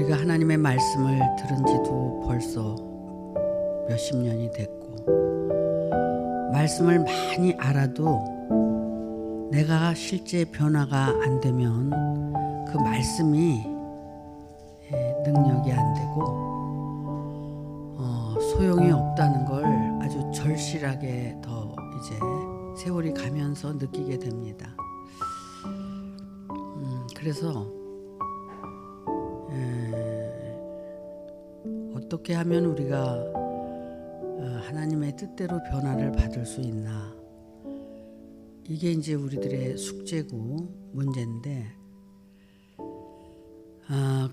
우리가 하나님의 말씀을 들은 지도 벌써 몇십 년이 됐고, 말씀을 많이 알아도 내가 실제 변화가 안 되면 그 말씀이 능력이 안 되고 소용이 없다는 걸 아주 절실하게 더 이제 세월이 가면서 느끼게 됩니다. 그래서 어떻게 하면 우리가 하나님의 뜻대로 변화를 받을 수 있나, 이게 이제 우리들의 숙제고 문제인데,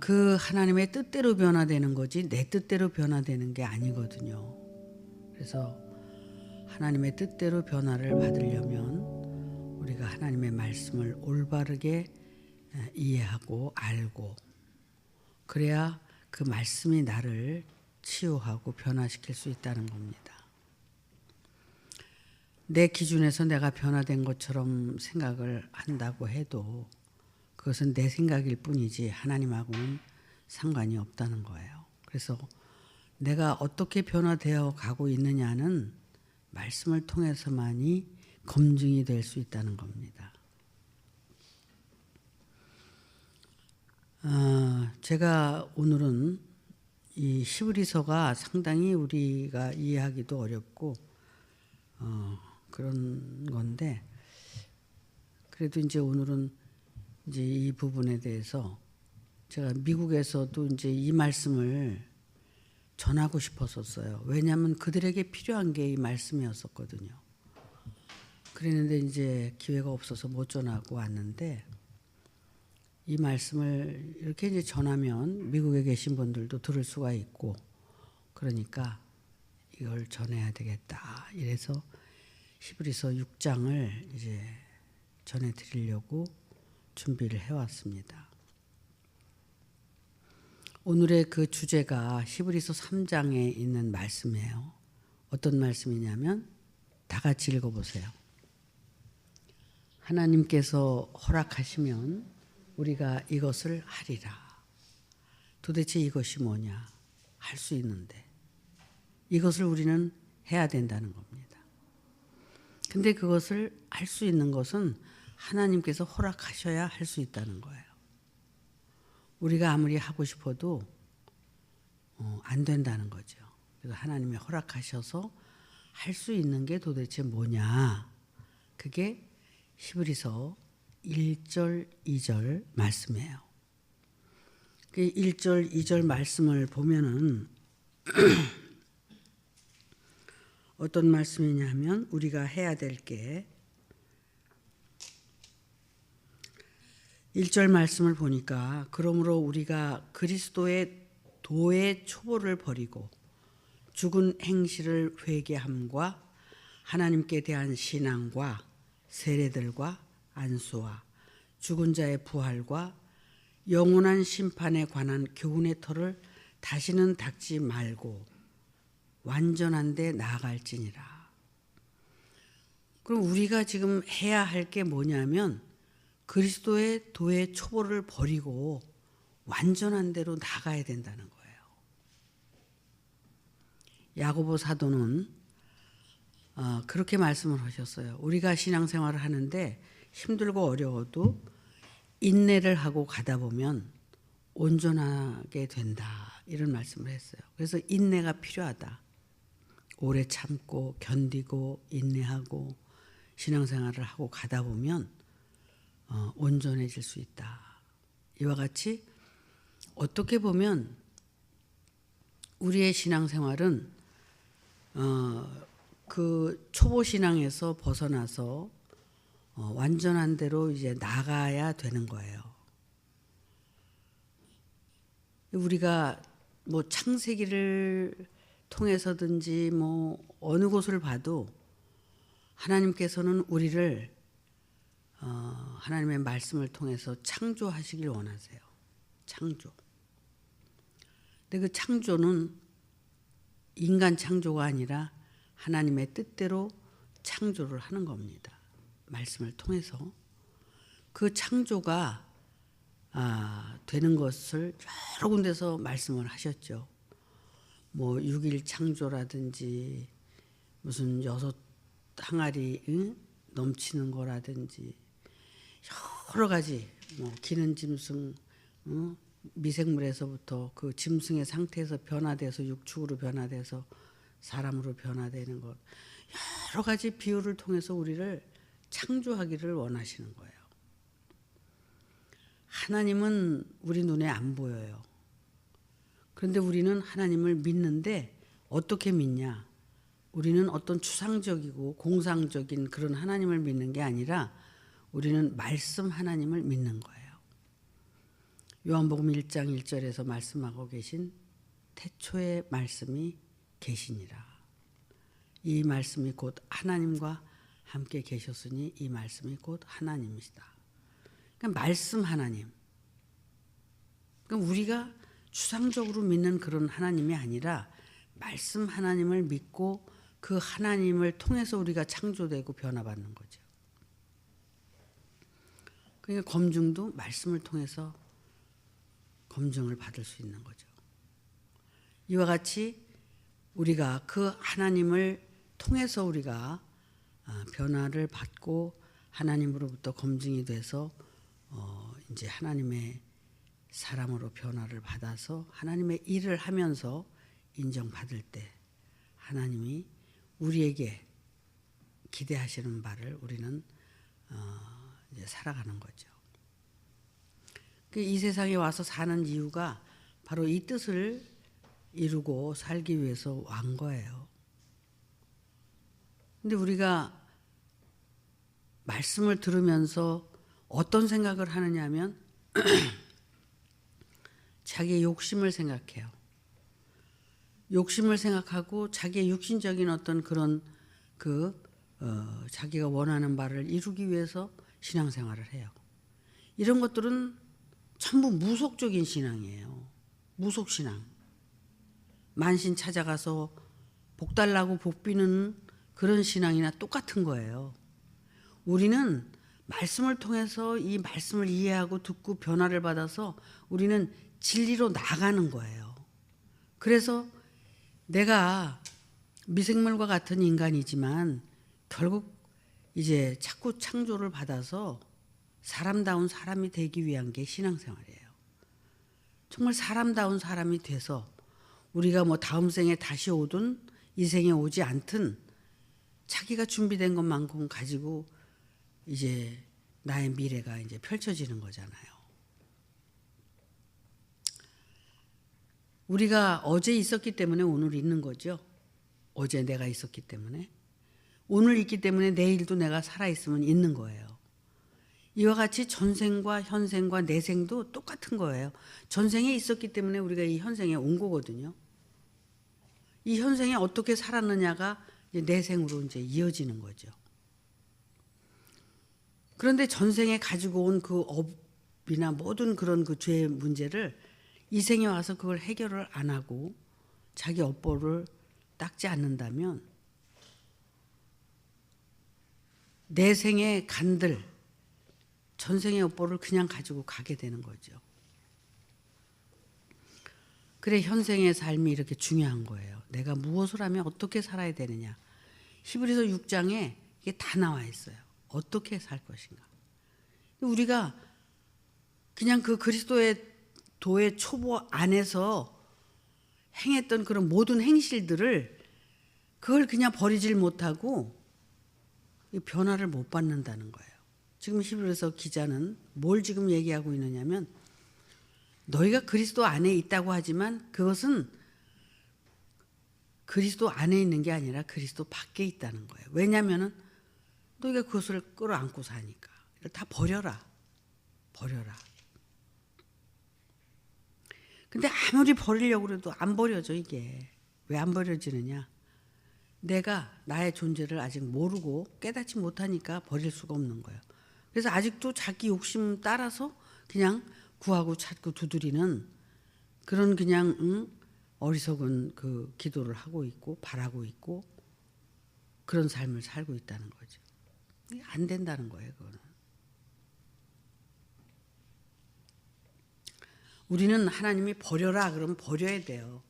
그 하나님의 뜻대로 변화되는 거지 내 뜻대로 변화되는 게 아니거든요. 그래서 하나님의 뜻대로 변화를 받으려면 우리가 하나님의 말씀을 올바르게 이해하고 알고, 그래야 그 말씀이 나를 치유하고 변화시킬 수 있다는 겁니다. 내 기준에서 내가 변화된 것처럼 생각을 한다고 해도 그것은 내 생각일 뿐이지 하나님하고는 상관이 없다는 거예요. 그래서 내가 어떻게 변화되어 가고 있느냐는 말씀을 통해서만이 검증이 될 수 있다는 겁니다. 제가 오늘은 이 히브리서가 상당히 우리가 이해하기도 어렵고 그런 건데, 그래도 이제 오늘은 이제 이 부분에 대해서 제가 미국에서도 이제 이 말씀을 전하고 싶었었어요. 왜냐하면 그들에게 필요한 게 이 말씀이었었거든요. 그랬는데 이제 기회가 없어서 못 전하고 왔는데, 이 말씀을 이렇게 이제 전하면 미국에 계신 분들도 들을 수가 있고, 그러니까 이걸 전해야 되겠다. 이래서 히브리서 6장을 이제 전해드리려고 준비를 해왔습니다. 오늘의 그 주제가 히브리서 3장에 있는 말씀이에요. 어떤 말씀이냐면, 다 같이 읽어보세요. 하나님께서 허락하시면 우리가 이것을 하리라. 도대체 이것이 뭐냐? 할 수 있는데 이것을 우리는 해야 된다는 겁니다. 근데 그것을 할 수 있는 것은 하나님께서 허락하셔야 할 수 있다는 거예요. 우리가 아무리 하고 싶어도 안 된다는 거죠. 그래서 하나님이 허락하셔서 할 수 있는 게 도대체 뭐냐? 그게 히브리서 1절, 2절 말씀이에요. 그 1절, 2절 말씀을 보면은 어떤 말씀이냐면, 우리가 해야 될 게 1절 말씀을 보니까, 그러므로 우리가 그리스도의 도의 초보를 버리고 죽은 행실을 회개함과 하나님께 대한 신앙과 세례들과 안수와 죽은 자의 부활과 영원한 심판에 관한 교훈의 터를 다시는 닦지 말고 완전한 데 나아갈지니라. 그럼 우리가 지금 해야 할 게 뭐냐면, 그리스도의 도의 초보를 버리고 완전한 데로 나가야 된다는 거예요. 야고보 사도는 그렇게 말씀을 하셨어요. 우리가 신앙생활을 하는데 힘들고 어려워도 인내를 하고 가다 보면 온전하게 된다, 이런 말씀을 했어요. 그래서 인내가 필요하다. 오래 참고 견디고 인내하고 신앙생활을 하고 가다 보면 온전해질 수 있다. 이와 같이 어떻게 보면 우리의 신앙생활은 그 초보 신앙에서 벗어나서 완전한 대로 이제 나가야 되는 거예요. 우리가 뭐 창세기를 통해서든지 뭐 어느 곳을 봐도 하나님께서는 우리를 하나님의 말씀을 통해서 창조하시길 원하세요. 창조. 근데 그 창조는 인간 창조가 아니라 하나님의 뜻대로 창조를 하는 겁니다. 말씀을 통해서. 그 창조가 되는 것을 여러 군데서 말씀을 하셨죠. 뭐 6일 창조라든지 무슨 6 항아리 넘치는 거라든지 여러 가지 뭐 기는 짐승 미생물에서부터 그 짐승의 상태에서 변화돼서 육축으로 변화돼서 사람으로 변화되는 것 여러 가지 비유를 통해서 우리를 창조하기를 원하시는 거예요. 하나님은 우리 눈에 안 보여요. 그런데 우리는 하나님을 믿는데 어떻게 믿냐? 우리는 어떤 추상적이고 공상적인 그런 하나님을 믿는 게 아니라 우리는 말씀 하나님을 믿는 거예요. 요한복음 1장 1절에서 말씀하고 계신 태초에 말씀이 계시니라. 이 말씀이 곧 하나님과 함께 계셨으니 이 말씀이 곧 하나님이시다. 그러니까 말씀 하나님. 그러니까 우리가 추상적으로 믿는 그런 하나님이 아니라 말씀 하나님을 믿고 그 하나님을 통해서 우리가 창조되고 변화받는 거죠. 그러니까 검증도 말씀을 통해서 검증을 받을 수 있는 거죠. 이와 같이 우리가 그 하나님을 통해서 우리가 변화를 받고 하나님으로부터 검증이 돼서 이제 하나님의 사람으로 변화를 받아서 하나님의 일을 하면서 인정받을 때 하나님이 우리에게 기대하시는 바를 우리는 이제 살아가는 거죠. 이 세상에 와서 사는 이유가 바로 이 뜻을 이루고 살기 위해서 왔 거예요. 근데 우리가 말씀을 들으면서 어떤 생각을 하느냐 하면 자기의 욕심을 생각해요. 욕심을 생각하고 자기의 육신적인 어떤 그런 자기가 원하는 바를 이루기 위해서 신앙생활을 해요. 이런 것들은 전부 무속적인 신앙이에요. 무속신앙. 만신 찾아가서 복 달라고 복 비는 그런 신앙이나 똑같은 거예요. 우리는 말씀을 통해서 이 말씀을 이해하고 듣고 변화를 받아서 우리는 진리로 나가는 거예요. 그래서 내가 미생물과 같은 인간이지만 결국 이제 자꾸 창조를 받아서 사람다운 사람이 되기 위한 게 신앙생활이에요. 정말 사람다운 사람이 돼서 우리가 뭐 다음 생에 다시 오든 이 생에 오지 않든 자기가 준비된 것만큼 가지고 이제 나의 미래가 이제 펼쳐지는 거잖아요. 우리가 어제 있었기 때문에 오늘 있는 거죠. 어제 내가 있었기 때문에. 오늘 있기 때문에 내일도 내가 살아있으면 있는 거예요. 이와 같이 전생과 현생과 내생도 똑같은 거예요. 전생에 있었기 때문에 우리가 이 현생에 온 거거든요. 이 현생에 어떻게 살았느냐가 이제 내생으로 이제 이어지는 거죠. 그런데 전생에 가지고 온 그 업이나 모든 그런 그 죄의 문제를 이 생에 와서 그걸 해결을 안 하고 자기 업보를 닦지 않는다면 내생의 간들, 전생의 업보를 그냥 가지고 가게 되는 거죠. 그래 현생의 삶이 이렇게 중요한 거예요. 내가 무엇을 하면 어떻게 살아야 되느냐. 히브리서 6장에 이게 다 나와 있어요. 어떻게 살 것인가. 우리가 그냥 그 그리스도의 도의 초보 안에서 행했던 그런 모든 행실들을 그걸 그냥 버리질 못하고 변화를 못 받는다는 거예요. 지금 히브리서 기자는 뭘 지금 얘기하고 있느냐면 너희가 그리스도 안에 있다고 하지만 그것은 그리스도 안에 있는 게 아니라 그리스도 밖에 있다는 거예요. 왜냐하면 너희가 그것을 끌어안고 사니까. 다 버려라. 버려라. 근데 아무리 버리려고 해도 안 버려져 이게. 왜 안 버려지느냐. 내가 나의 존재를 아직 모르고 깨닫지 못하니까 버릴 수가 없는 거예요. 그래서 아직도 자기 욕심 따라서 그냥 구하고 찾고 두드리는 그런 그냥 어리석은 그 기도를 하고 있고 바라고 있고 그런 삶을 살고 있다는 거죠. 안 된다는 거예요. 그거는. 우리는 하나님이 버려라 그러면 버려야 돼요.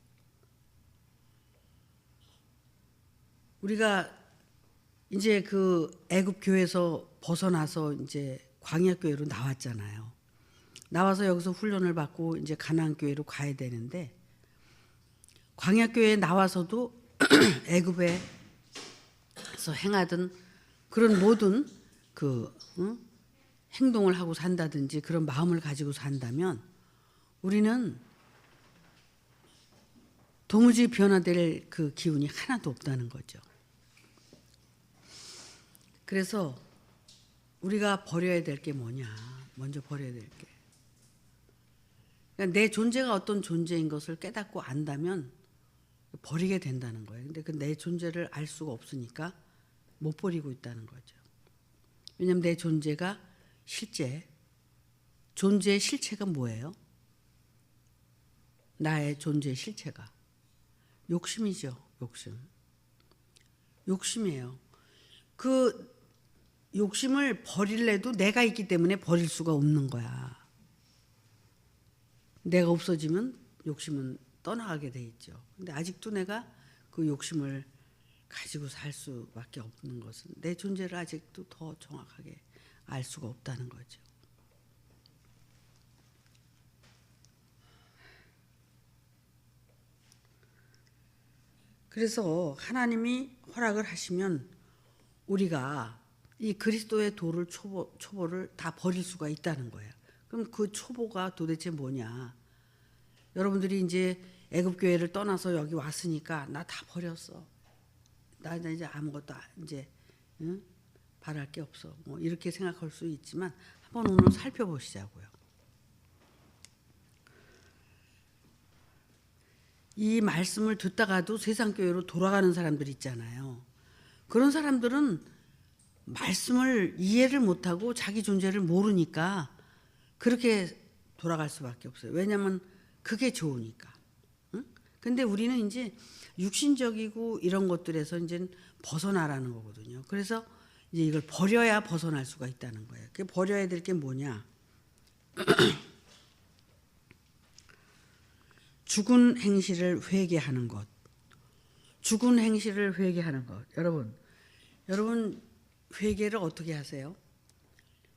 우리가 이제 그 애굽 교회에서 벗어나서 이제 광야 교회로 나왔잖아요. 나와서 여기서 훈련을 받고 이제 가나안 교회로 가야 되는데, 광야 교회에 나와서도 애굽에서 행하던 그런 모든 그 행동을 하고 산다든지 그런 마음을 가지고 산다면 우리는 도무지 변화될 그 기운이 하나도 없다는 거죠. 그래서 우리가 버려야 될 게 뭐냐? 먼저 버려야 될 게. 그러니까 내 존재가 어떤 존재인 것을 깨닫고 안다면 버리게 된다는 거예요. 근데 그 내 존재를 알 수가 없으니까 못 버리고 있다는 거죠. 왜냐하면 내 존재가 실제, 존재의 실체가 뭐예요? 나의 존재의 실체가 욕심이죠. 욕심이에요. 그 욕심을 버릴래도 내가 있기 때문에 버릴 수가 없는 거야. 내가 없어지면 욕심은 떠나가게 돼 있죠. 근데 아직도 내가 그 욕심을 가지고 살 수밖에 없는 것은 내 존재를 아직도 더 정확하게 알 수가 없다는 거죠. 그래서 하나님이 허락을 하시면 우리가 이 그리스도의 도를 초보를 다 버릴 수가 있다는 거예요. 그럼 그 초보가 도대체 뭐냐? 여러분들이 이제 애굽 교회를 떠나서 여기 왔으니까 나 다 버렸어. 나 이제 아무것도 이제 바랄 게 없어. 뭐 이렇게 생각할 수 있지만 한번 오늘 살펴보시자고요. 이 말씀을 듣다가도 세상 교회로 돌아가는 사람들 있잖아요. 그런 사람들은 말씀을 이해를 못하고 자기 존재를 모르니까 그렇게 돌아갈 수밖에 없어요. 왜냐하면 그게 좋으니까. 근데 우리는 이제 육신적이고 이런 것들에서 이제 벗어나라는 거거든요. 그래서 이제 이걸 버려야 벗어날 수가 있다는 거예요. 그 버려야 될 게 뭐냐? 죽은 행실을 회개하는 것. 죽은 행실을 회개하는 것. 여러분 회개를 어떻게 하세요?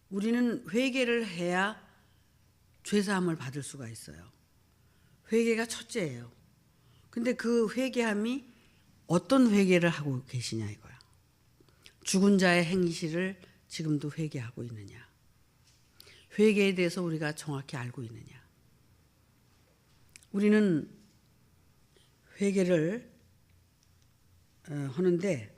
우리는 회개를 해야 죄사함을 받을 수가 있어요. 회개가 첫째예요. 근데 그 회개함이 어떤 회개를 하고 계시냐 이거야. 죽은 자의 행실을 지금도 회개하고 있느냐. 회개에 대해서 우리가 정확히 알고 있느냐. 우리는 회개를 하는데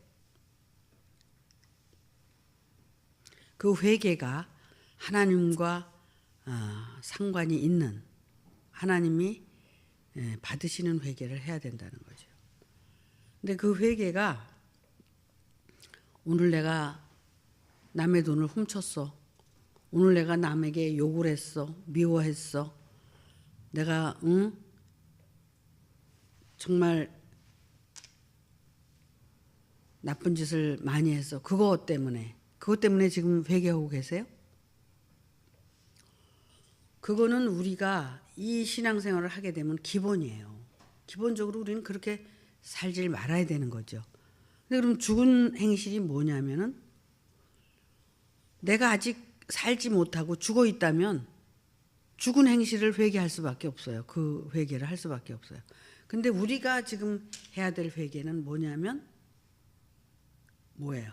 그 회개가 하나님과 상관이 있는, 하나님이 받으시는 회개를 해야 된다는 거죠. 근데 그 회개가 오늘 내가 남의 돈을 훔쳤어. 오늘 내가 남에게 욕을 했어. 미워했어. 내가 정말 나쁜 짓을 많이 했어. 그것 때문에 지금 회개하고 계세요? 그거는 우리가 이 신앙생활을 하게 되면 기본이에요. 기본적으로 우리는 그렇게 살질 말아야 되는 거죠. 근데 그럼 죽은 행실이 뭐냐면은 내가 아직 살지 못하고 죽어 있다면 죽은 행실을 회개할 수밖에 없어요. 그 회개를 할 수밖에 없어요. 근데 우리가 지금 해야 될 회개는 뭐냐면 뭐예요?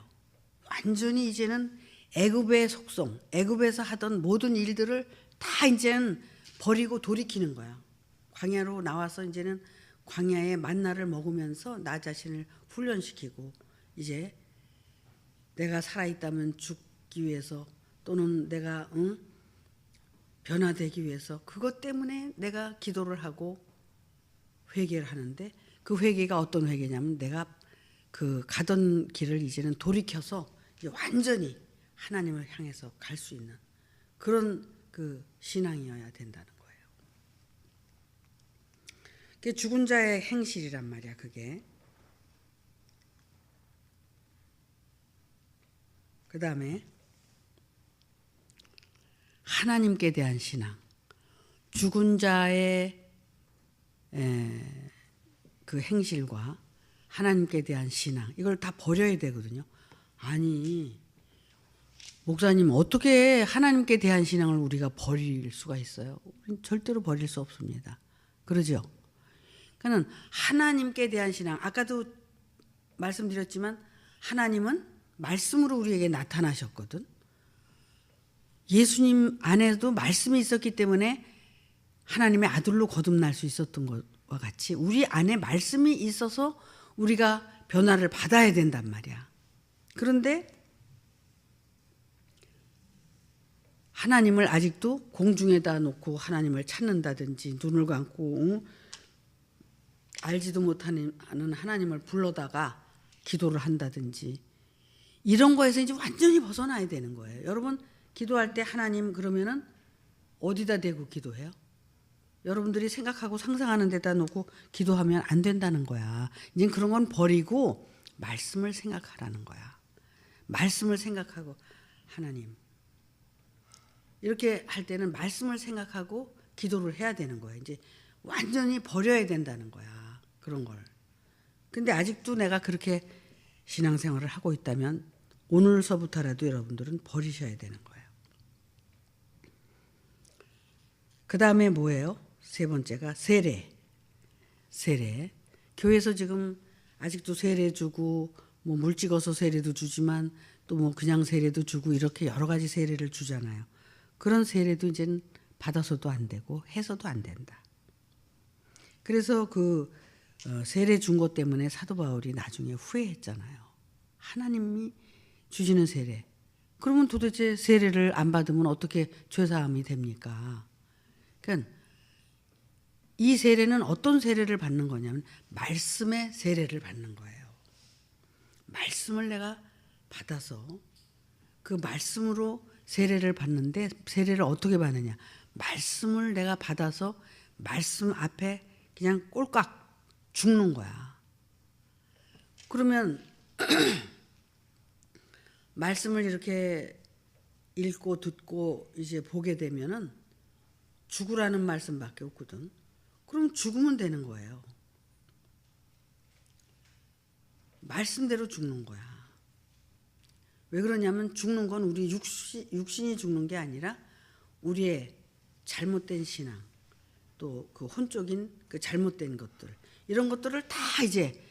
완전히 이제는 애굽의 속성, 애굽에서 하던 모든 일들을 다 이제는 버리고 돌이키는 거야. 광야로 나와서 이제는 광야의 만나를 먹으면서 나 자신을 훈련시키고 이제 내가 살아있다면 죽기 위해서 또는 내가 변화되기 위해서 그것 때문에 내가 기도를 하고 회개를 하는데 그 회개가 어떤 회개냐면 내가 그 가던 길을 이제는 돌이켜서 이제 완전히 하나님을 향해서 갈 수 있는 그런 그 신앙이어야 된다는 거예요. 그게 죽은 자의 행실이란 말이야. 그게. 그 다음에 하나님께 대한 신앙. 죽은 자의 그 행실과 하나님께 대한 신앙 이걸 다 버려야 되거든요. 아니 목사님 어떻게 하나님께 대한 신앙을 우리가 버릴 수가 있어요? 절대로 버릴 수 없습니다. 그러죠? 그러니까 하나님께 대한 신앙 아까도 말씀드렸지만 하나님은 말씀으로 우리에게 나타나셨거든. 예수님 안에도 말씀이 있었기 때문에 하나님의 아들로 거듭날 수 있었던 것과 같이 우리 안에 말씀이 있어서 우리가 변화를 받아야 된단 말이야. 그런데 하나님을 아직도 공중에다 놓고 하나님을 찾는다든지 눈을 감고 알지도 못하는 하나님을 불러다가 기도를 한다든지 이런 거에서 이제 완전히 벗어나야 되는 거예요. 여러분 기도할 때 하나님 그러면은 어디다 대고 기도해요? 여러분들이 생각하고 상상하는 데다 놓고 기도하면 안 된다는 거야. 이제 그런 건 버리고 말씀을 생각하라는 거야. 말씀을 생각하고 하나님 이렇게 할 때는 말씀을 생각하고 기도를 해야 되는 거야. 이제 완전히 버려야 된다는 거야. 그런 걸. 근데 아직도 내가 그렇게 신앙생활을 하고 있다면 오늘서부터라도 여러분들은 버리셔야 되는 거예요. 그 다음에 뭐예요? 세 번째가 세례. 세례. 교회에서 지금 아직도 세례 주고 뭐 물 찍어서 세례도 주지만 또 뭐 그냥 세례도 주고 이렇게 여러 가지 세례를 주잖아요. 그런 세례도 이제는 받아서도 안 되고 해서도 안 된다. 그래서 그 세례 준 것 때문에 사도 바울이 나중에 후회했잖아요. 하나님이 주시는 세례. 그러면 도대체 세례를 안 받으면 어떻게 죄사함이 됩니까? 그러니까 이 세례는 어떤 세례를 받는 거냐면 말씀의 세례를 받는 거예요. 말씀을 내가 받아서 그 말씀으로 세례를 받는데 세례를 어떻게 받느냐. 말씀을 내가 받아서 말씀 앞에 그냥 꼴깍 죽는 거야. 그러면 말씀을 이렇게 읽고 듣고 이제 보게 되면은 죽으라는 말씀밖에 없거든. 그럼 죽으면 되는 거예요. 말씀대로 죽는 거야. 왜 그러냐면 죽는 건 우리 육신이 죽는 게 아니라 우리의 잘못된 신앙 또 그 혼적인 그 잘못된 것들 이런 것들을 다 이제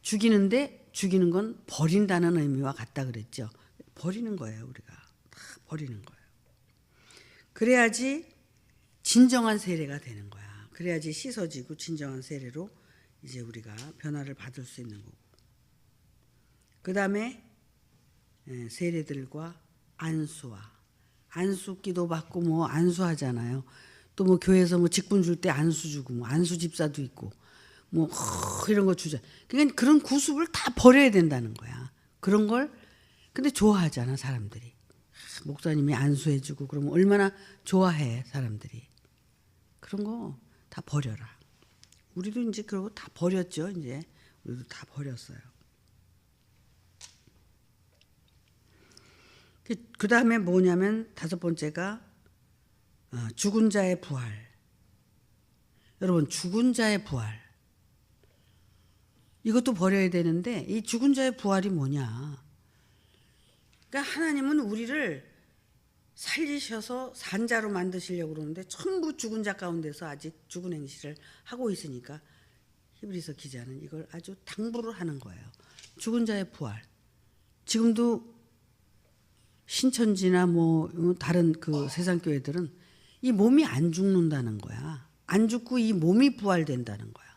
죽이는데 죽이는 건 버린다는 의미와 같다 그랬죠. 버리는 거예요. 우리가 다 버리는 거예요. 그래야지 진정한 세례가 되는 거야. 그래야지 씻어지고 진정한 세례로 이제 우리가 변화를 받을 수 있는 거고. 그 다음에 세례들과 안수와 안수기도 받고 뭐 안수하잖아요. 또 뭐 교회에서 뭐 직분 줄 때 안수 주고 뭐 안수 집사도 있고 뭐 이런 거 주자. 그러니까 그런 구습을 다 버려야 된다는 거야. 그런 걸 근데 좋아하잖아 사람들이. 목사님이 안수해주고 그러면 얼마나 좋아해 사람들이. 그런 거 다 버려라. 우리도 이제 그러고 다 버렸죠. 이제 우리도 다 버렸어요. 그 다음에 뭐냐면 다섯 번째가 죽은 자의 부활. 여러분 죽은 자의 부활. 이것도 버려야 되는데 이 죽은 자의 부활이 뭐냐. 그러니까 하나님은 우리를 살리셔서 산자로 만드시려고 그러는데 전부 죽은 자 가운데서 아직 죽은 행실을 하고 있으니까 히브리서 기자는 이걸 아주 당부를 하는 거예요. 죽은 자의 부활. 지금도 신천지나 뭐 다른 그 세상 교회들은 이 몸이 안 죽는다는 거야. 안 죽고 이 몸이 부활된다는 거야.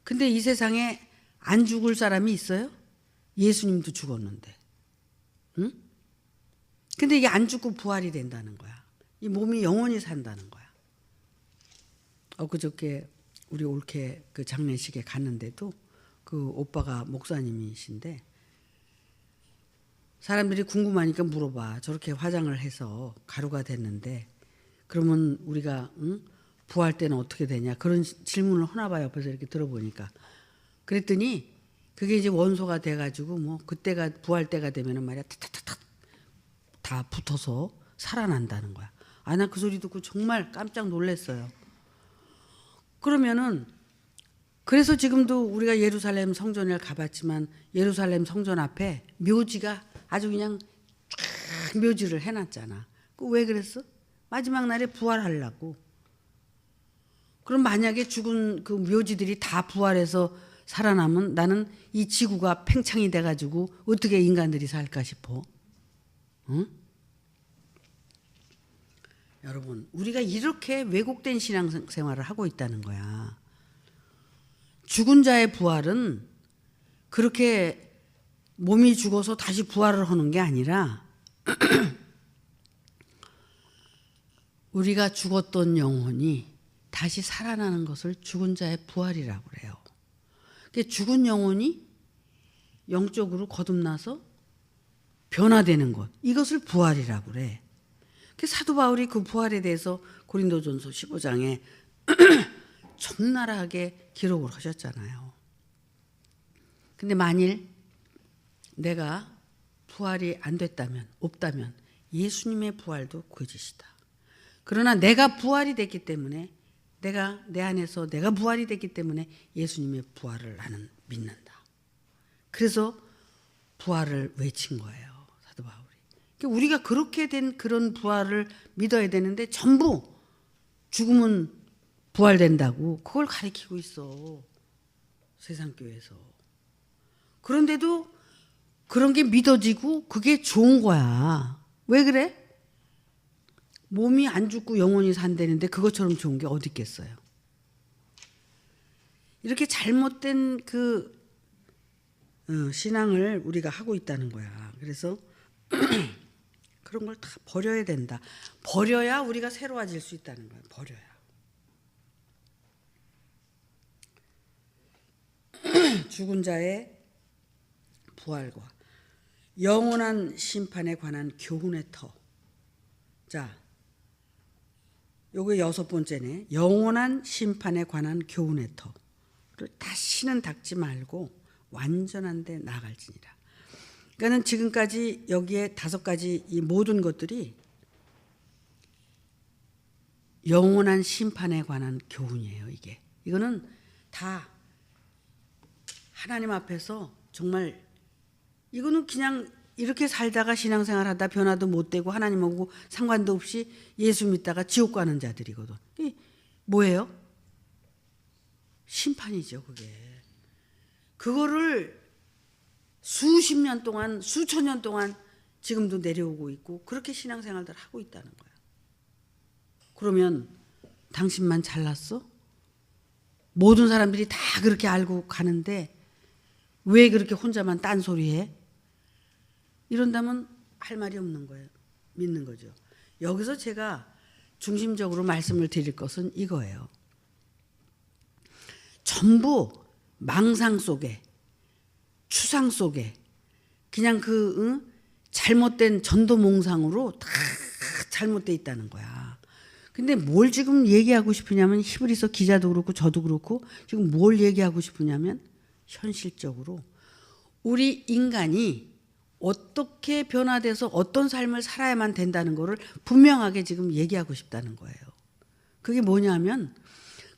근데 이 세상에 안 죽을 사람이 있어요? 예수님도 죽었는데. 응? 근데 이게 안 죽고 부활이 된다는 거야. 이 몸이 영원히 산다는 거야. 그저께 우리 올케 그 장례식에 갔는데도 그 오빠가 목사님이신데 사람들이 궁금하니까 물어봐. 저렇게 화장을 해서 가루가 됐는데 그러면 우리가 부활 때는 어떻게 되냐 그런 질문을 하나 봐요. 옆에서 이렇게 들어보니까 그랬더니 그게 이제 원소가 돼가지고 뭐 그때가 부활 때가 되면은 말이야 탁탁탁탁 다 붙어서 살아난다는 거야. 나 그 소리 듣고 정말 깜짝 놀랐어요. 그러면은 그래서 지금도 우리가 예루살렘 성전을 가봤지만 예루살렘 성전 앞에 묘지가 아주 그냥 쫙 묘지를 해놨잖아. 왜 그랬어? 마지막 날에 부활하려고. 그럼 만약에 죽은 그 묘지들이 다 부활해서 살아나면 나는 이 지구가 팽창이 돼가지고 어떻게 인간들이 살까 싶어. 응? 여러분, 우리가 이렇게 왜곡된 신앙생활을 하고 있다는 거야. 죽은 자의 부활은 그렇게 몸이 죽어서 다시 부활을 하는 게 아니라 우리가 죽었던 영혼이 다시 살아나는 것을 죽은 자의 부활이라고 그래요. 죽은 영혼이 영적으로 거듭나서 변화되는 것, 이것을 부활이라고 그래. 사도 바울이 그 부활에 대해서 고린도전서 15장에 적나라하게 기록을 하셨잖아요. 근데 만일 내가 부활이 안 됐다면, 없다면 예수님의 부활도 거짓이다. 그러나 내가 부활이 됐기 때문에, 내가 내 안에서 내가 부활이 됐기 때문에 예수님의 부활을 나는 믿는다. 그래서 부활을 외친 거예요, 사도 바울이. 우리가 그렇게 된 그런 부활을 믿어야 되는데 전부 죽으면 부활된다고 그걸 가리키고 있어, 세상교회에서. 그런데도 그런 게 믿어지고 그게 좋은 거야. 왜 그래? 몸이 안 죽고 영혼이 산다는데 그것처럼 좋은 게 어디 있겠어요? 이렇게 잘못된 그 신앙을 우리가 하고 있다는 거야. 그래서 그런 걸 다 버려야 된다. 버려야 우리가 새로워질 수 있다는 거야. 버려야. 죽은 자의 부활과 영원한 심판에 관한 교훈의 터. 자, 요게 6번째네. 영원한 심판에 관한 교훈의 터를 다시는 닦지 말고 완전한 데 나아갈지니라. 그러니까는 지금까지 여기에 5가지 이 모든 것들이 영원한 심판에 관한 교훈이에요. 이거는 다 하나님 앞에서 정말, 이거는 그냥 이렇게 살다가 신앙생활 하다 변화도 못 되고 하나님하고 상관도 없이 예수 믿다가 지옥 가는 자들이거든. 이게 뭐예요? 심판이죠, 그게. 그거를 수십 년 동안, 수천 년 동안 지금도 내려오고 있고 그렇게 신앙생활들 하고 있다는 거야. 그러면 당신만 잘났어? 모든 사람들이 다 그렇게 알고 가는데 왜 그렇게 혼자만 딴소리해? 이런다면 할 말이 없는 거예요. 믿는 거죠. 여기서 제가 중심적으로 말씀을 드릴 것은 이거예요. 전부 망상 속에, 추상 속에 그냥 잘못된 전도몽상으로 다 잘못돼 있다는 거야. 근데 뭘 지금 얘기하고 싶으냐면, 히브리서 기자도 그렇고 저도 그렇고 지금 뭘 얘기하고 싶으냐면, 현실적으로 우리 인간이 어떻게 변화돼서 어떤 삶을 살아야만 된다는 거를 분명하게 지금 얘기하고 싶다는 거예요. 그게 뭐냐면,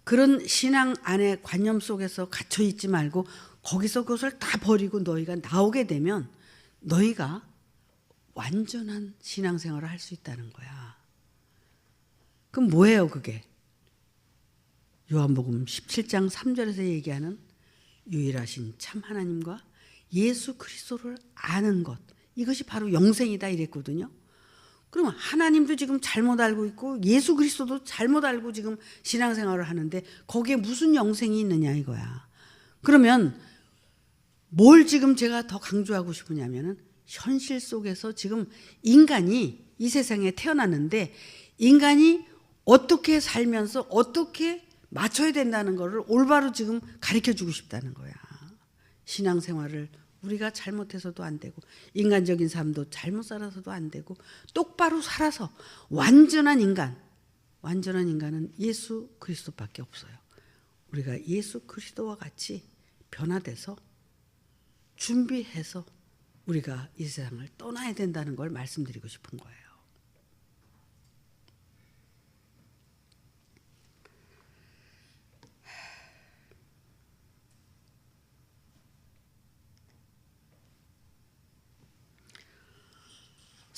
그런 신앙 안에 관념 속에서 갇혀 있지 말고 거기서 그것을 다 버리고 너희가 나오게 되면 너희가 완전한 신앙생활을 할 수 있다는 거야. 그럼 뭐예요, 그게? 요한복음 17장 3절에서 얘기하는 유일하신 참 하나님과 예수 그리스도를 아는 것, 이것이 바로 영생이다 이랬거든요. 그러면 하나님도 지금 잘못 알고 있고 예수 그리스도도 잘못 알고 지금 신앙생활을 하는데 거기에 무슨 영생이 있느냐 이거야. 그러면 뭘 지금 제가 더 강조하고 싶으냐면은, 현실 속에서 지금 인간이 이 세상에 태어났는데 인간이 어떻게 살면서 어떻게 맞춰야 된다는 거를 올바로 지금 가르쳐주고 싶다는 거야. 신앙생활을 우리가 잘못해서도 안 되고 인간적인 삶도 잘못 살아서도 안 되고 똑바로 살아서 완전한 인간은 예수 그리스도밖에 없어요. 우리가 예수 그리스도와 같이 변화돼서 준비해서 우리가 이 세상을 떠나야 된다는 걸 말씀드리고 싶은 거예요.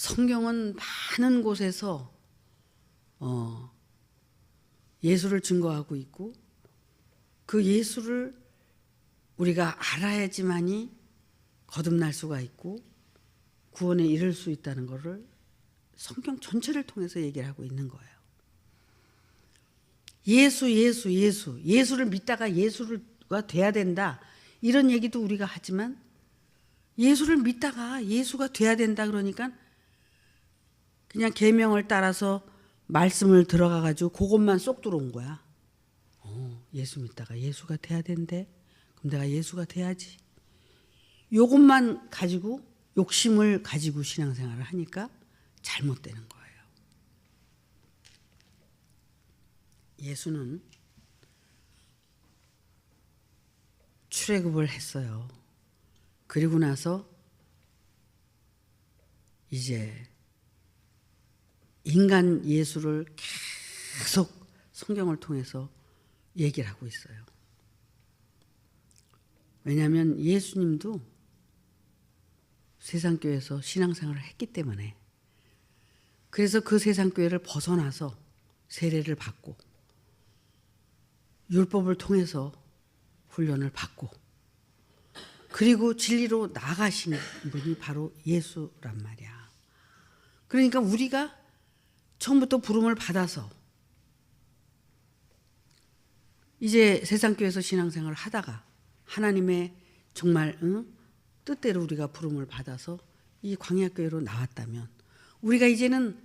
성경은 많은 곳에서 예수를 증거하고 있고 그 예수를 우리가 알아야지만이 거듭날 수가 있고 구원에 이를 수 있다는 것을 성경 전체를 통해서 얘기를 하고 있는 거예요. 예수를 믿다가 예수가 돼야 된다 이런 얘기도 우리가 하지만 예수를 믿다가 예수가 돼야 된다 그러니까 그냥 계명을 따라서 말씀을 들어가 가지고 그것만 쏙 들어온 거야. 예수 믿다가 예수가 돼야 된대. 그럼 내가 예수가 돼야지. 요것만 가지고 욕심을 가지고 신앙생활을 하니까 잘못되는 거예요. 예수는 출애굽을 했어요. 그리고 나서 이제 인간 예수를 계속 성경을 통해서 얘기를 하고 있어요. 왜냐하면 예수님도 세상교회에서 신앙생활을 했기 때문에 그래서 그 세상교회를 벗어나서 세례를 받고 율법을 통해서 훈련을 받고 그리고 진리로 나가신 분이 바로 예수란 말이야. 그러니까 우리가 처음부터 부름을 받아서 이제 세상교회에서 신앙생활을 하다가 하나님의 정말 뜻대로 우리가 부름을 받아서 이 광야교회로 나왔다면 우리가 이제는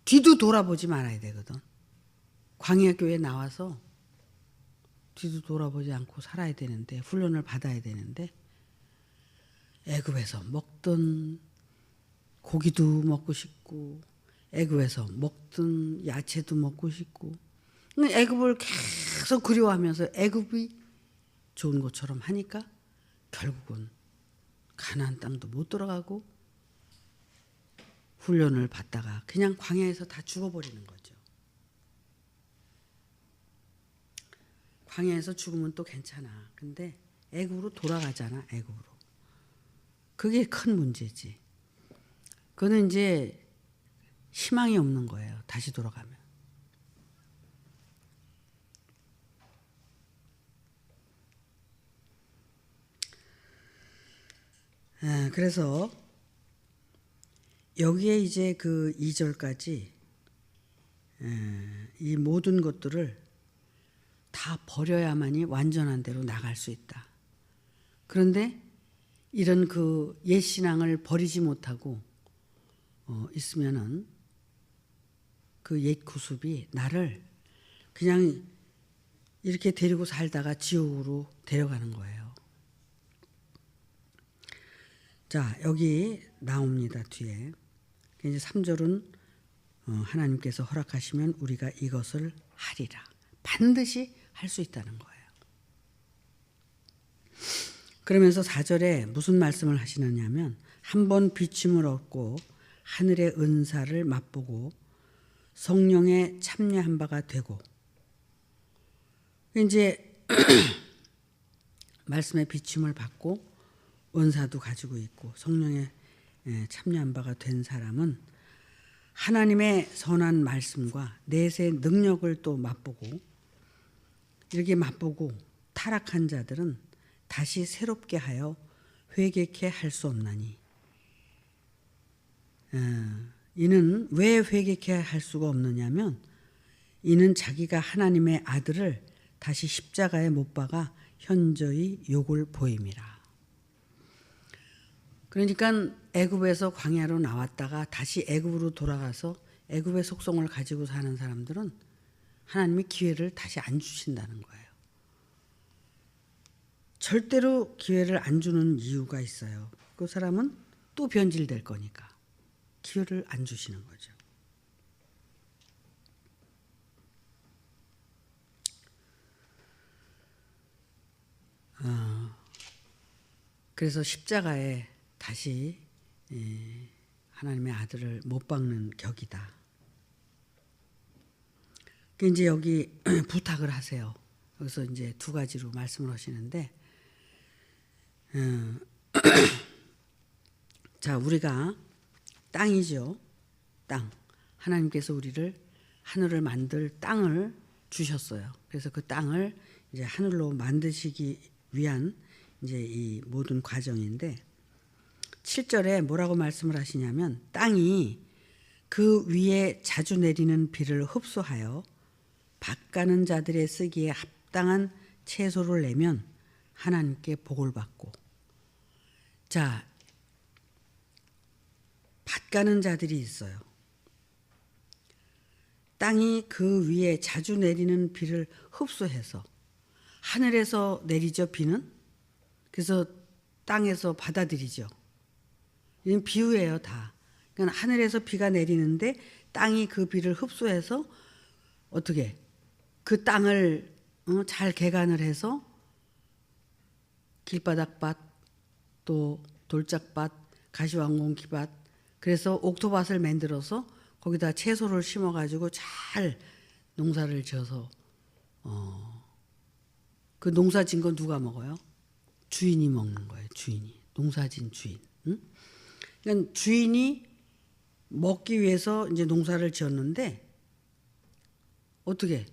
뒤도 돌아보지 말아야 되거든. 광야교회에 나와서 뒤도 돌아보지 않고 살아야 되는데 훈련을 받아야 되는데 애굽에서 먹던 고기도 먹고 싶고 애굽에서 먹던 야채도 먹고 싶고 애굽을 계속 그리워하면서 애굽이 좋은 것처럼 하니까 결국은 가나안 땅도 못 들어가고 훈련을 받다가 그냥 광야에서 다 죽어버리는 거죠. 광야에서 죽으면 또 괜찮아. 근데 애굽으로 돌아가잖아. 애굽으로. 그게 큰 문제지. 그거는 이제 희망이 없는 거예요. 다시 돌아가면. 그래서 여기에 이제 그 2절까지 이 모든 것들을 다 버려야만이 완전한 대로 나갈 수 있다. 그런데 이런 그 옛 신앙을 버리지 못하고 있으면은 그 옛 구습이 나를 그냥 이렇게 데리고 살다가 지옥으로 데려가는 거예요. 자, 여기 나옵니다. 뒤에. 이제 3절은 하나님께서 허락하시면 우리가 이것을 하리라. 반드시 할 수 있다는 거예요. 그러면서 4절에 무슨 말씀을 하시느냐면 한 번 비침을 얻고 하늘의 은사를 맛보고 성령에 참여한 바가 되고 이제 말씀의 비침을 받고 은사도 가지고 있고 성령에 참여한 바가 된 사람은 하나님의 선한 말씀과 내세 능력을 또 맛보고 이렇게 맛보고 타락한 자들은 다시 새롭게 하여 회개케 할 수 없나니 이는 왜 회개케 할 수가 없느냐면 이는 자기가 하나님의 아들을 다시 십자가에 못 박아 현저히 욕을 보임이라. 그러니까 애굽에서 광야로 나왔다가 다시 애굽으로 돌아가서 애굽의 속성을 가지고 사는 사람들은 하나님이 기회를 다시 안 주신다는 거예요. 절대로 기회를 안 주는 이유가 있어요. 그 사람은 또 변질될 거니까 기회를 안 주시는 거죠. 그래서 십자가에 다시 하나님의 아들을 못 박는 격이다. 이제 여기 부탁을 하세요. 여기서 이제 두 가지로 말씀을 하시는데, 자, 우리가 땅이죠. 땅. 하나님께서 우리를 하늘을 만들 땅을 주셨어요. 그래서 그 땅을 이제 하늘로 만드시기 위한 이제 이 모든 과정인데 7절에 뭐라고 말씀을 하시냐면 땅이 그 위에 자주 내리는 비를 흡수하여 밭가는 자들의 쓰기에 합당한 채소를 내면 하나님께 복을 받고. 자, 밭가는 자들이 있어요. 땅이 그 위에 자주 내리는 비를 흡수해서 하늘에서 내리죠, 비는. 그래서 땅에서 받아들이죠. 이건 비유예요, 다. 그러니까 하늘에서 비가 내리는데 땅이 그 비를 흡수해서 어떻게 그 땅을 잘 개간을 해서 길바닥밭, 또 돌짝밭, 가시왕궁기밭, 그래서 옥토밭을 만들어서 거기다 채소를 심어가지고 잘 농사를 지어서 그 농사 진 건 누가 먹어요? 주인이 먹는 거예요. 주인이. 농사진 주인. 응? 그러니까 주인이 먹기 위해서 이제 농사를 지었는데 어떻게?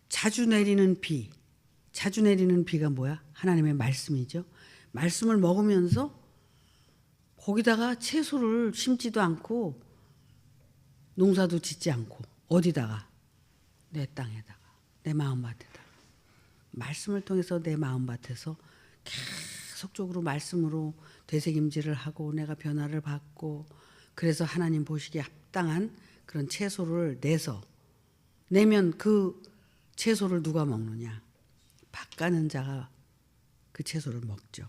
자주 내리는 비. 자주 내리는 비가 뭐야? 하나님의 말씀이죠. 말씀을 먹으면서 거기다가 채소를 심지도 않고 농사도 짓지 않고 어디다가? 내 땅에다가, 내 마음밭에다가. 말씀을 통해서 내 마음밭에서 계속적으로 말씀으로 되새김질을 하고 내가 변화를 받고 그래서 하나님 보시기에 합당한 그런 채소를 내면 그 채소를 누가 먹느냐? 밭가는 자가 그 채소를 먹죠.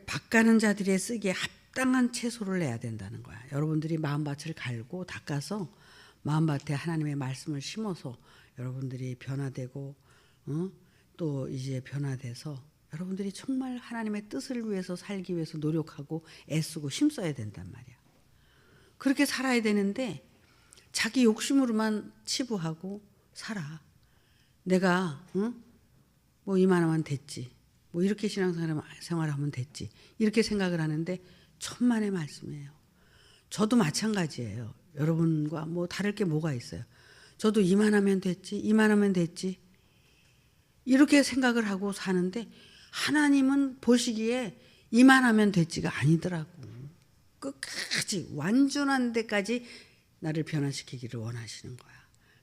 밭가는 자들의 쓰기에 합당한 채소를 내야 된다는 거야. 여러분들이 마음밭을 갈고 닦아서 마음밭에 하나님의 말씀을 심어서 여러분들이 변화되고 또 이제 변화돼서 여러분들이 정말 하나님의 뜻을 위해서 살기 위해서 노력하고 애쓰고 힘써야 된단 말이야. 그렇게 살아야 되는데 자기 욕심으로만 치부하고 살아. 내가 뭐 이만하면 됐지. 뭐 이렇게 신앙생활하면 됐지. 이렇게 생각을 하는데 천만의 말씀이에요. 저도 마찬가지예요. 여러분과 뭐 다를 게 뭐가 있어요. 저도 이만하면 됐지. 이만하면 됐지. 이렇게 생각을 하고 사는데 하나님은 보시기에 이만하면 됐지가 아니더라고. 끝까지 완전한 데까지 나를 변화시키기를 원하시는 거야.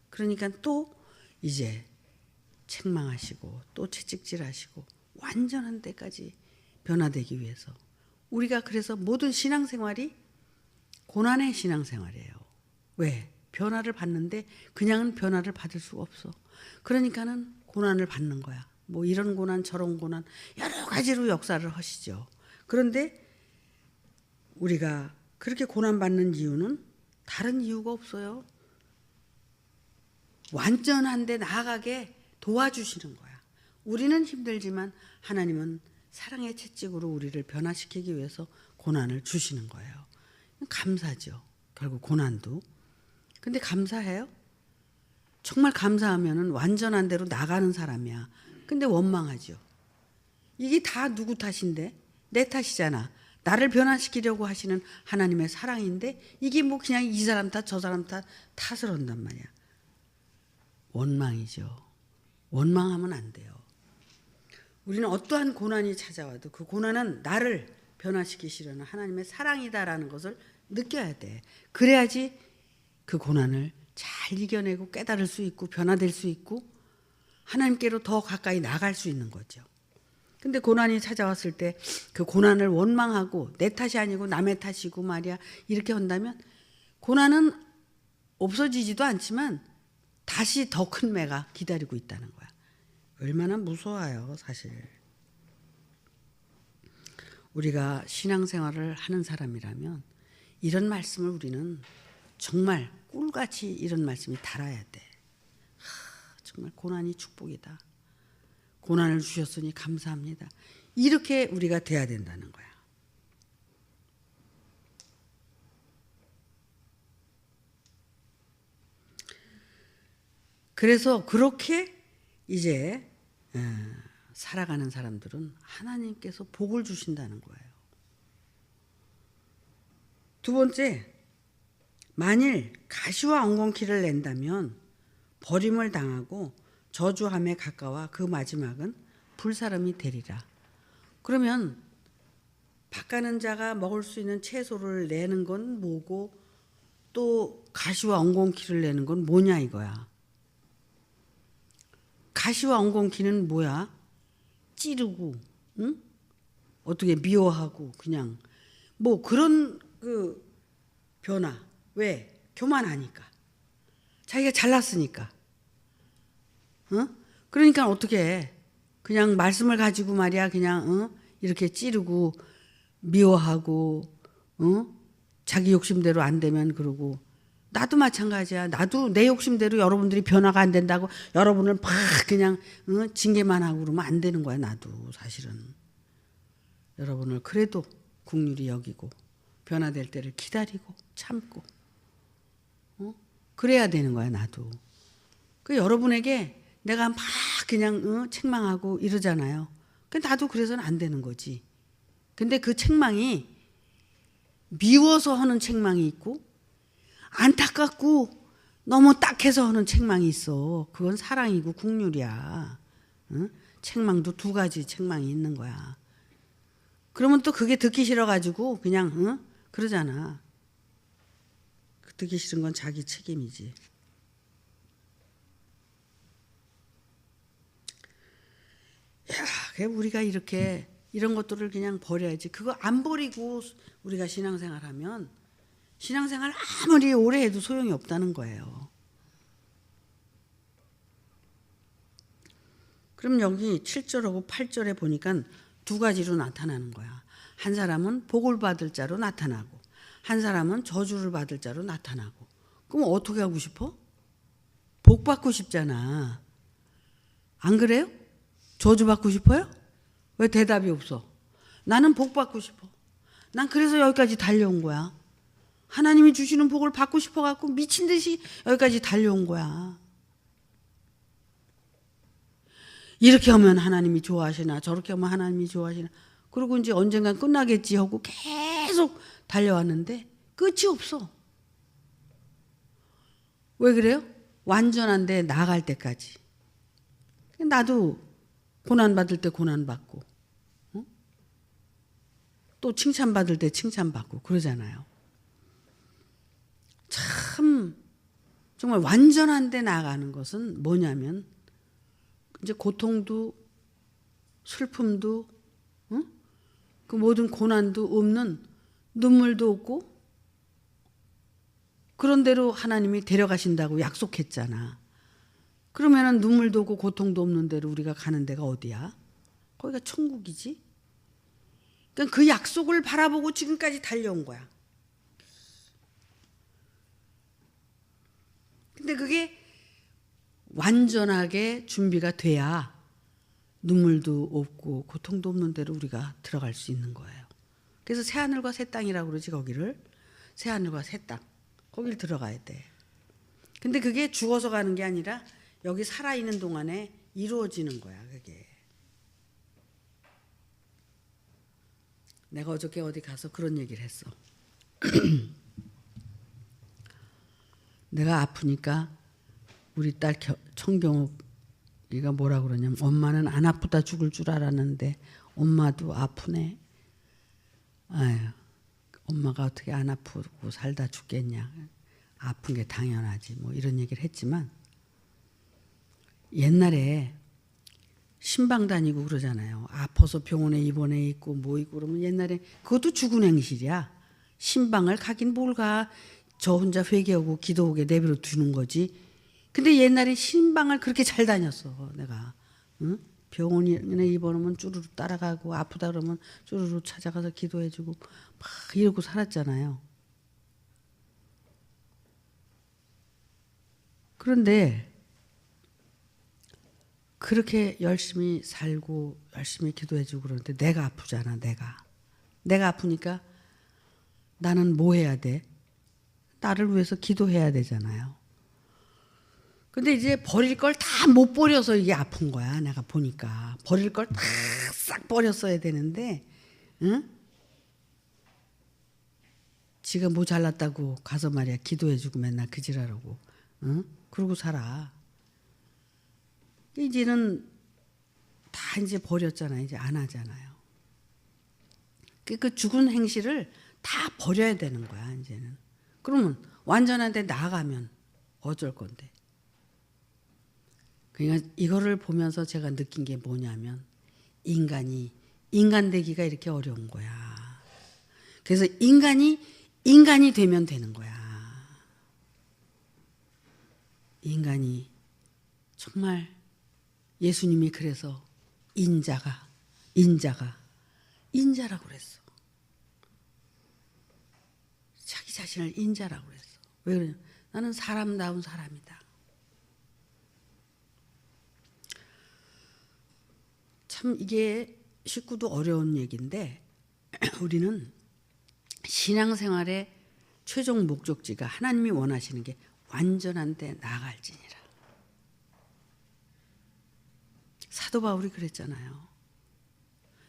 그러니까 또 이제 책망하시고 또 채찍질하시고 완전한 데까지 변화되기 위해서 우리가 그래서 모든 신앙생활이 고난의 신앙생활이에요. 왜? 변화를 받는데 그냥은 변화를 받을 수가 없어. 그러니까는 고난을 받는 거야. 뭐 이런 고난 저런 고난 여러 가지로 역사를 하시죠. 그런데 우리가 그렇게 고난받는 이유는 다른 이유가 없어요. 완전한 데 나아가게 도와주시는 거야. 우리는 힘들지만 하나님은 사랑의 채찍으로 우리를 변화시키기 위해서 고난을 주시는 거예요. 감사죠. 결국 고난도. 근데 감사해요? 정말 감사하면은 완전한 대로 나가는 사람이야. 근데 원망하죠. 이게 다 누구 탓인데? 내 탓이잖아. 나를 변화시키려고 하시는 하나님의 사랑인데 이게 뭐 그냥 이 사람 탓 저 사람 탓을 한단 말이야. 원망이죠. 원망하면 안 돼요. 우리는 어떠한 고난이 찾아와도 그 고난은 나를 변화시키시려는 하나님의 사랑이다라는 것을 느껴야 돼. 그래야지 그 고난을 잘 이겨내고 깨달을 수 있고 변화될 수 있고 하나님께로 더 가까이 나갈 수 있는 거죠. 근데 고난이 찾아왔을 때 그 고난을 원망하고 내 탓이 아니고 남의 탓이고 말이야 이렇게 한다면 고난은 없어지지도 않지만 다시 더 큰 매가 기다리고 있다는 거야. 얼마나 무서워요 사실. 우리가 신앙생활을 하는 사람이라면 이런 말씀을 우리는 정말 꿀같이 이런 말씀이 달아야 돼. 정말 고난이 축복이다. 고난을 주셨으니 감사합니다. 이렇게 우리가 돼야 된다는 거야. 그래서 그렇게 이제 살아가는 사람들은 하나님께서 복을 주신다는 거예요. 두 번째, 만일 가시와 엉겅퀴를 낸다면 버림을 당하고 저주함에 가까워 그 마지막은 불사름이 되리라. 그러면 밭가는 자가 먹을 수 있는 채소를 내는 건 뭐고 또 가시와 엉겅퀴를 내는 건 뭐냐 이거야. 가시와 엉겅퀴는 뭐야? 찌르고, 응? 어떻게 미워하고 그냥 뭐 그런 그 변화. 왜? 교만하니까. 자기가 잘났으니까. 그러니까 어떻게 해? 그냥 말씀을 가지고 말이야 그냥 이렇게 찌르고 미워하고 자기 욕심대로 안 되면 그러고. 나도 마찬가지야. 나도 내 욕심대로 여러분들이 변화가 안 된다고 여러분을 막 그냥 징계만 하고 그러면 안 되는 거야. 나도 사실은. 여러분을 그래도 긍휼히 여기고 변화될 때를 기다리고 참고 그래야 되는 거야. 나도. 그 여러분에게 내가 막 그냥 책망하고 이러잖아요. 그 나도 그래서는 안 되는 거지. 근데 그 책망이 미워서 하는 책망이 있고 안타깝고 너무 딱해서 하는 책망이 있어. 그건 사랑이고 긍휼이야. 책망도 두 가지 책망이 있는 거야. 그러면 또 그게 듣기 싫어가지고 그냥 그러잖아. 듣기 싫은 건 자기 책임이지. 야, 우리가 이렇게 이런 것들을 그냥 버려야지. 그거 안 버리고 우리가 신앙생활하면 신앙생활 아무리 오래 해도 소용이 없다는 거예요. 그럼 여기 7절하고 8절에 보니까 두 가지로 나타나는 거야. 한 사람은 복을 받을 자로 나타나고 한 사람은 저주를 받을 자로 나타나고. 그럼 어떻게 하고 싶어? 복 받고 싶잖아. 안 그래요? 저주 받고 싶어요? 왜 대답이 없어? 나는 복 받고 싶어. 난 그래서 여기까지 달려온 거야. 하나님이 주시는 복을 받고 싶어갖고 미친 듯이 여기까지 달려온 거야. 이렇게 하면 하나님이 좋아하시나 저렇게 하면 하나님이 좋아하시나. 그리고 이제 언젠간 끝나겠지 하고 계속 달려왔는데 끝이 없어. 왜 그래요? 완전한데 나아갈 때까지. 나도 고난받을 때 고난받고 또 칭찬받을 때 칭찬받고 그러잖아요. 참 정말 완전한데 나아가는 것은 뭐냐면 이제 고통도 슬픔도 그 모든 고난도 없는 눈물도 없고 그런 대로 하나님이 데려가신다고 약속했잖아. 그러면은 눈물도 없고 고통도 없는 대로 우리가 가는 데가 어디야? 거기가 천국이지. 그러니까 그 약속을 바라보고 지금까지 달려온 거야. 근데 그게 완전하게 준비가 돼야 눈물도 없고 고통도 없는 대로 우리가 들어갈 수 있는 거예요. 그래서 새하늘과 새 땅이라고 그러지. 거기를 새하늘과 새 땅 거길 들어가야 돼. 근데 그게 죽어서 가는 게 아니라 여기 살아있는 동안에 이루어지는 거야. 그게. 내가 어저께 어디 가서 그런 얘기를 했어. 내가 아프니까 우리 딸 청경옥이가 뭐라 그러냐면 엄마는 안 아프다 죽을 줄 알았는데 엄마도 아프네. 아유, 엄마가 어떻게 안 아프고 살다 죽겠냐. 아픈 게 당연하지. 뭐 이런 얘기를 했지만 옛날에 신방 다니고 그러잖아요. 아파서 병원에 입원해 있고 뭐 있고 그러면 옛날에 그것도 죽은 행실이야. 신방을 가긴 뭘 가. 저 혼자 회개하고 기도하게 내버려 두는 거지. 근데 옛날에 신방을 그렇게 잘 다녔어. 내가. 응? 병원에 입원하면 쭈루루 따라가고 아프다 그러면 쭈루루 찾아가서 기도해주고 막 이러고 살았잖아요. 그런데 그렇게 열심히 살고 열심히 기도해주고 그러는데 내가 아프잖아. 내가 아프니까 나는 뭐 해야 돼? 나를 위해서 기도해야 되잖아요. 근데 이제 버릴 걸 다 못 버려서 이게 아픈 거야. 내가 보니까 버릴 걸 다 싹 버렸어야 되는데 응? 지가 뭐 잘났다고 가서 말이야 기도해주고 맨날 그 지랄하고, 응? 그러고 살아. 이제는 다 이제 버렸잖아요. 이제 안 하잖아요. 그 죽은 행실을 다 버려야 되는 거야 이제는. 그러면 완전한 데 나아가면 어쩔 건데. 그러니까 이거를 보면서 제가 느낀 게 뭐냐면 인간이 인간 되기가 이렇게 어려운 거야. 그래서 인간이 되면 되는 거야. 인간이 정말 예수님이 그래서 인자라고 그랬어. 자기 자신을 인자라고 그랬어. 왜 그러냐? 나는 사람다운 사람이다. 참 이게 쉽고도 어려운 얘기인데 우리는 신앙생활의 최종 목적지가 하나님이 원하시는 게 완전한 데 나아갈지니라. 사도 바울이 그랬잖아요.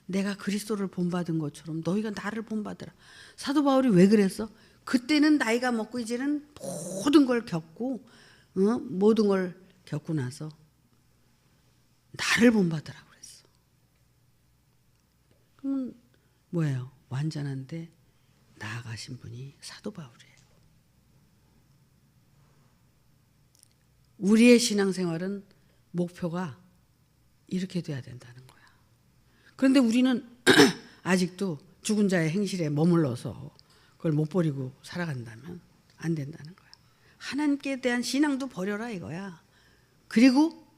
내가 그리스도를 본받은 것처럼 너희가 나를 본받으라. 사도 바울이 왜 그랬어? 그때는 나이가 먹고 이제는 모든 걸 겪고 모든 걸 겪고 나서 나를 본받으라 그랬어. 그러면 뭐예요? 완전한데 나아가신 분이 사도 바울이에요. 우리의 신앙생활은 목표가 이렇게 돼야 된다는 거야. 그런데 우리는 아직도 죽은 자의 행실에 머물러서 그걸 못 버리고 살아간다면 안 된다는 거야. 하나님께 대한 신앙도 버려라 이거야. 그리고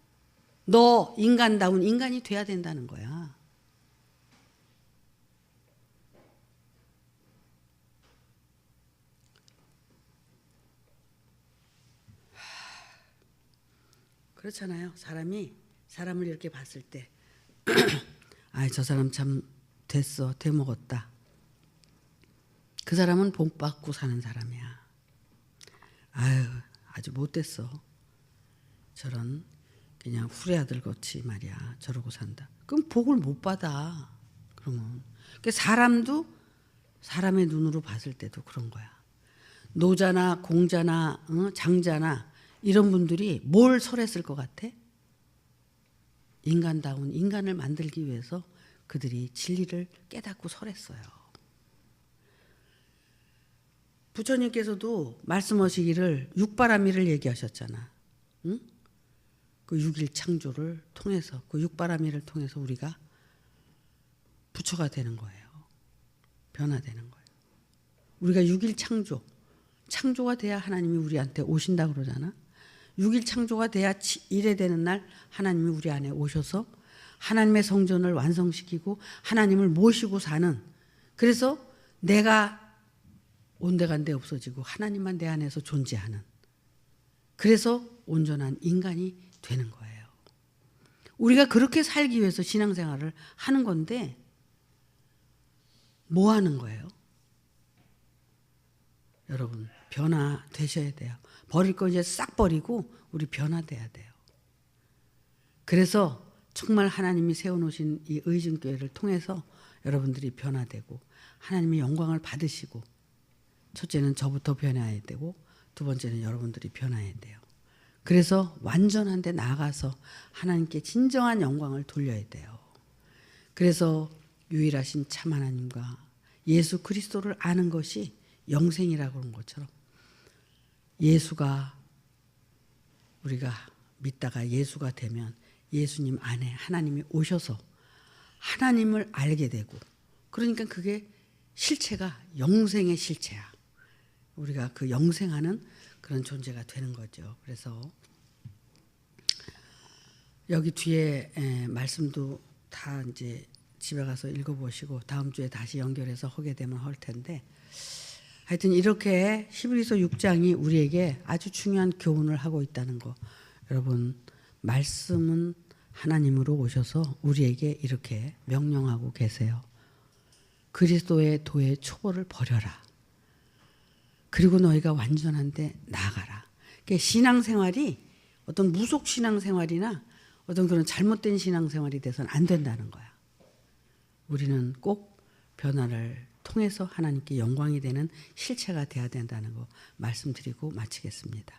너 인간다운 인간이 돼야 된다는 거야. 그렇잖아요. 사람을 이렇게 봤을 때 아, 저 사람 참 됐어. 돼먹었다. 그 사람은 복 받고 사는 사람이야. 아유, 아주 못됐어. 저런 그냥 후레아들 같이 말이야. 저러고 산다. 그럼 복을 못 받아. 그러면 사람도 사람의 눈으로 봤을 때도 그런 거야. 노자나 공자나 장자나 이런 분들이 뭘 설했을 것 같아? 인간다운 인간을 만들기 위해서 그들이 진리를 깨닫고 설했어요. 부처님께서도 말씀하시기를 육바라밀을 얘기하셨잖아. 응? 그 육일 창조를 통해서 그 육바라밀을 통해서 우리가 부처가 되는 거예요. 변화되는 거예요. 우리가 육일 창조가 돼야 하나님이 우리한테 오신다고 그러잖아. 6일 창조가 돼야 1회 되는 날 하나님이 우리 안에 오셔서 하나님의 성전을 완성시키고 하나님을 모시고 사는, 그래서 내가 온데간데 없어지고 하나님만 내 안에서 존재하는, 그래서 온전한 인간이 되는 거예요. 우리가 그렇게 살기 위해서 신앙생활을 하는 건데 뭐 하는 거예요? 여러분 변화되셔야 돼요. 버릴 거 이제 싹 버리고 우리 변화돼야 돼요. 그래서 정말 하나님이 세워놓으신 이 의증교회를 통해서 여러분들이 변화되고 하나님의 영광을 받으시고, 첫째는 저부터 변화해야 되고 두 번째는 여러분들이 변화해야 돼요. 그래서 완전한 데 나아가서 하나님께 진정한 영광을 돌려야 돼요. 그래서 유일하신 참 하나님과 예수 그리스도를 아는 것이 영생이라고 그런 것처럼, 예수가 우리가 믿다가 예수가 되면 예수님 안에 하나님이 오셔서 하나님을 알게 되고, 그러니까 그게 실체가 영생의 실체야. 우리가 그 영생하는 그런 존재가 되는 거죠. 그래서 여기 뒤에 말씀도 다 이제 집에 가서 읽어보시고 다음 주에 다시 연결해서 하게 되면 할 텐데, 하여튼 이렇게 히브리서 6장이 우리에게 아주 중요한 교훈을 하고 있다는 거, 여러분 말씀은 하나님으로 오셔서 우리에게 이렇게 명령하고 계세요. 그리스도의 도의 초보를 버려라. 그리고 너희가 완전한데 나아가라. 그러니까 신앙생활이 어떤 무속 신앙생활이나 어떤 그런 잘못된 신앙생활이 돼서는 안 된다는 거야. 우리는 꼭 변화를 통해서 하나님께 영광이 되는 실체가 돼야 된다는 거 말씀드리고 마치겠습니다.